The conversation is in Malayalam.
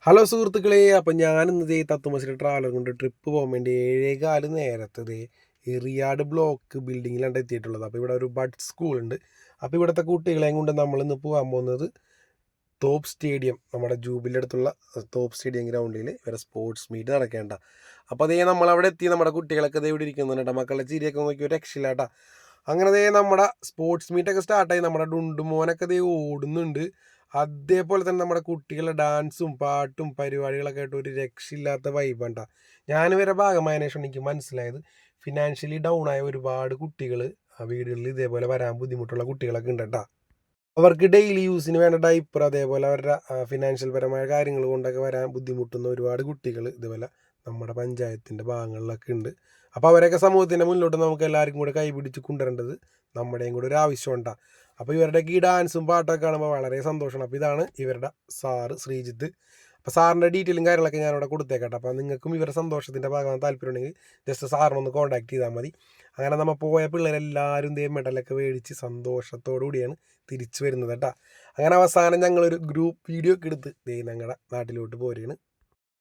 ഹലോ സുഹൃത്തുക്കളെ, അപ്പം ഞാനിന്ന് ദേ തത്തുമസിലെ ട്രാവലർ കൊണ്ട് ട്രിപ്പ് പോകാൻ വേണ്ടി 7:15 നേരത്തെ എറിയാട് ബ്ലോക്ക് ബിൽഡിങ്ങിലാണ് എത്തിയിട്ടുള്ളത്. അപ്പോൾ ഇവിടെ ഒരു ബഡ് സ്കൂളുണ്ട്. അപ്പോൾ ഇവിടുത്തെ കുട്ടികളെയും കൊണ്ട് നമ്മളിന്ന് പോകാൻ പോകുന്നത് തോപ്പ് സ്റ്റേഡിയം, നമ്മുടെ ജൂബിലി അടുത്തുള്ള തോപ്പ് സ്റ്റേഡിയം ഗ്രൗണ്ടിൽ ഇവരെ സ്പോർട്സ് മീറ്റ് നടക്കേണ്ട. അപ്പോൾ അതേ നമ്മളവിടെ എത്തി. നമ്മുടെ കുട്ടികളൊക്കെ ദേ ഇവിടെ ഇരിക്കുന്നുണ്ട് കേട്ടോ. മക്കളുടെ ചിരിയൊക്കെ നോക്കി ഒരു രക്ഷയില്ല കേട്ടോ. അങ്ങനെ ദേ നമ്മുടെ സ്പോർട്സ് മീറ്റൊക്കെ സ്റ്റാർട്ടായി. നമ്മുടെ ഡുണ്ടുമോനൊക്കെ ദേ ഓടുന്നുണ്ട്. അതേപോലെ തന്നെ നമ്മുടെ കുട്ടികളുടെ ഡാൻസും പാട്ടും പരിപാടികളൊക്കെ ആയിട്ട് ഒരു രക്ഷയില്ലാത്ത വൈബാണ് ട്ടോ. ഞാനിവരെ ഭാഗമായതിനു ശേഷം എനിക്ക് മനസ്സിലായത് ഫിനാൻഷ്യലി ഡൗൺ ആയ ഒരുപാട് കുട്ടികൾ വീടുകളിൽ ഇതേപോലെ വരാൻ ബുദ്ധിമുട്ടുള്ള കുട്ടികളൊക്കെ ഉണ്ട് കേട്ടോ. അവർക്ക് ഡെയിലി യൂസിന് വേണ്ട ഡൈപ്പർ, അതേപോലെ അവരുടെ ഫിനാൻഷ്യൽ പരമായ കാര്യങ്ങൾ കൊണ്ടൊക്കെ വരാൻ ബുദ്ധിമുട്ടുന്ന ഒരുപാട് കുട്ടികൾ ഇതുപോലെ നമ്മുടെ പഞ്ചായത്തിൻ്റെ ഭാഗങ്ങളിലൊക്കെ ഉണ്ട്. അപ്പോൾ അവരൊക്കെ സമൂഹത്തിൻ്റെ മുന്നിലോട്ട് നമുക്ക് എല്ലാവർക്കും കൂടെ കൈപിടിച്ച് കൊണ്ടുവരേണ്ടത് നമ്മുടെയും കൂടെ ഒരു ആവശ്യം ഉണ്ടാകും. അപ്പോൾ ഇവരുടെയൊക്കെ ഈ ഡാൻസും പാട്ടൊക്കെ കാണുമ്പോൾ വളരെ സന്തോഷമാണ്. അപ്പോൾ ഇതാണ് ഇവരുടെ സാറ് ശ്രീജിത്ത്. അപ്പോൾ സാറിൻ്റെ ഡീറ്റെയിലും കാര്യങ്ങളൊക്കെ ഞാനിവിടെ കൊടുത്തേക്കട്ടെ. അപ്പോൾ നിങ്ങൾക്കും ഇവരുടെ സന്തോഷത്തിൻ്റെ ഭാഗമാണ് താല്പര്യം ഉണ്ടെങ്കിൽ ജസ്റ്റ് സാറിനൊന്ന് കോൺടാക്ട് ചെയ്താൽ മതി. അങ്ങനെ നമ്മൾ പോയ പിള്ളേരെല്ലാവരും ഇതേ മെഡലൊക്കെ മേടിച്ച് സന്തോഷത്തോടു കൂടിയാണ് തിരിച്ചു വരുന്നത് കേട്ടോ. അങ്ങനെ അവസാനം ഞങ്ങളൊരു ഗ്രൂപ്പ് വീഡിയോ ഒക്കെ എടുത്ത് ഞങ്ങളുടെ നാട്ടിലോട്ട് പോരുകയാണ്.